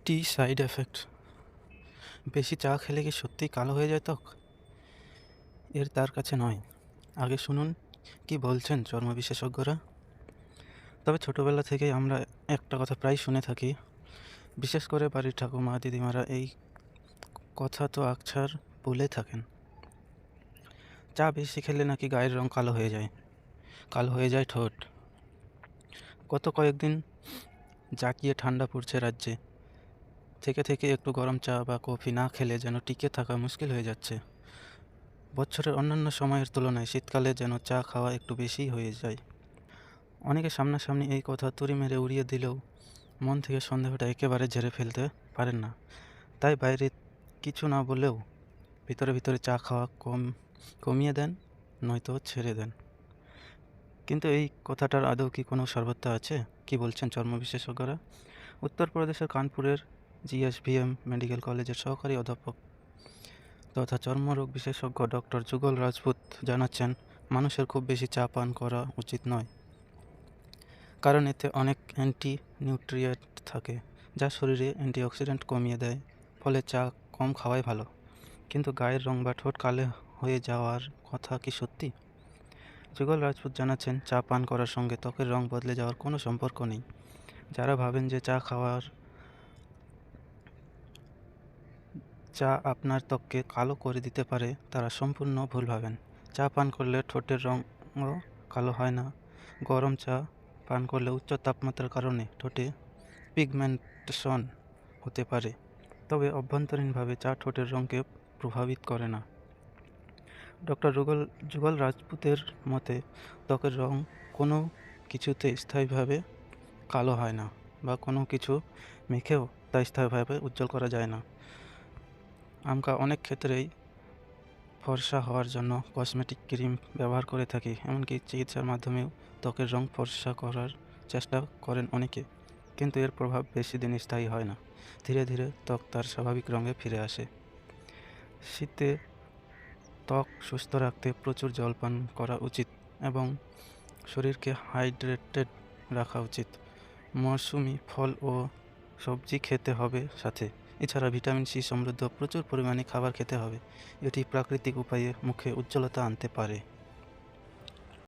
টি side effect. বেশি চা খেলে কি সত্যিই কালো হয়ে যায় ত্বক? এর তার কাছে নয়। আগে শুনুন কি বলছেন চর্ম বিশেষজ্ঞরা। তবে ছোটবেলা থেকেই আমরা একটা কথা প্রায় শুনে থাকি, বিশেষ করে বাড়ির ঠাকুমা দিদিমারা এই কথা তো আকছার বলে থাকেন। চা বেশি খেলে নাকি গায়ের রং কালো হয়ে যায়, কালো হয়ে যায় ঠোঁট। গত কয়েকদিন জাঁকিয়ে ঠান্ডা পড়ছে রাজ্যে, থেকে থেকে একটু গরম চা বা কফি না খেলে যেন টিকে থাকা মুশকিল হয়ে যাচ্ছে। বছরের অন্যান্য সময়ের তুলনায় শীতকালে যেন চা খাওয়া একটু বেশিই হয়ে যায়। অনেকে সামনাসামনি এই কথা তুড়ি মেরে উড়িয়ে দিলেও মন থেকে সন্দেহটা একেবারে ঝেড়ে ফেলতে পারেন না। তাই বাইরে কিছু না বলেও ভিতরে ভিতরে চা খাওয়া কমিয়ে দেন, নয়তো ছেড়ে দেন। কিন্তু এই কথাটার আদৌ কি কোনো সর্বত্র আছে? কি বলছেন চর্ম বিশেষজ্ঞরা? উত্তরপ্রদেশের কানপুরের জিএসভিএম মেডিকেল কলেজের সহকারী অধ্যাপক তথা চর্মরোগ বিশেষজ্ঞ ডক্টর যুগল রাজপুত জানাচ্ছেন, মানুষের খুব বেশি চা পান করা উচিত নয়, কারণ এতে অনেক অ্যান্টি নিউট্রিয়েন্ট থাকে যা শরীরে অ্যান্টিঅক্সিডেন্ট কমিয়ে দেয়। ফলে চা কম খাওয়াই ভালো। কিন্তু গায়ের রং বা ঠোঁট কালো হয়ে যাওয়ার কথা কি সত্যি? যুগল রাজপুত জানাচ্ছেন, চা পান করার সঙ্গে ত্বকের রং বদলে যাওয়ার কোনো সম্পর্ক নেই। যারা ভাবেন যে চা আপনার ত্বককে কালো করে দিতে পারে, তারা সম্পূর্ণ ভুল ভাবেন। চা পান করলে ঠোঁটের রঙও কালো হয় না। গরম চা পান করলে উচ্চ তাপমাত্রার কারণে ঠোঁটে পিগমেন্টেশন হতে পারে, তবে অভ্যন্তরীণভাবে চা ঠোঁটের রঙকে প্রভাবিত করে না। ডক্টর যুগল রাজপুতের মতে, ত্বকের রং কোনো কিছুতে স্থায়ীভাবে কালো হয় না, বা কোনো কিছু মেখেও তা স্থায়ীভাবে উজ্জ্বল করা যায় না। আমরা অনেক ক্ষেত্রেই ফর্সা হওয়ার জন্য কসমেটিক ক্রিম ব্যবহার করে থাকি, এমনকি চিকিৎসার মাধ্যমেও ত্বকের রং ফর্সা করার চেষ্টা করেন অনেকে, কিন্তু এর প্রভাব বেশি দিন স্থায়ী হয় না। ধীরে ধীরে ত্বক তার স্বাভাবিক রঙে ফিরে আসে। শীতে ত্বক সুস্থ রাখতে প্রচুর জল পান করা উচিত এবং শরীরকে হাইড্রেটেড রাখা উচিত। মৌসুমি ফল ও সবজি খেতে হবে সাথে। এছাড়া ভিটামিন সি সমৃদ্ধ প্রচুর পরিমাণে খাবার খেতে হবে। এটি প্রাকৃতিক উপায়ে মুখে উজ্জ্বলতা আনতে পারে।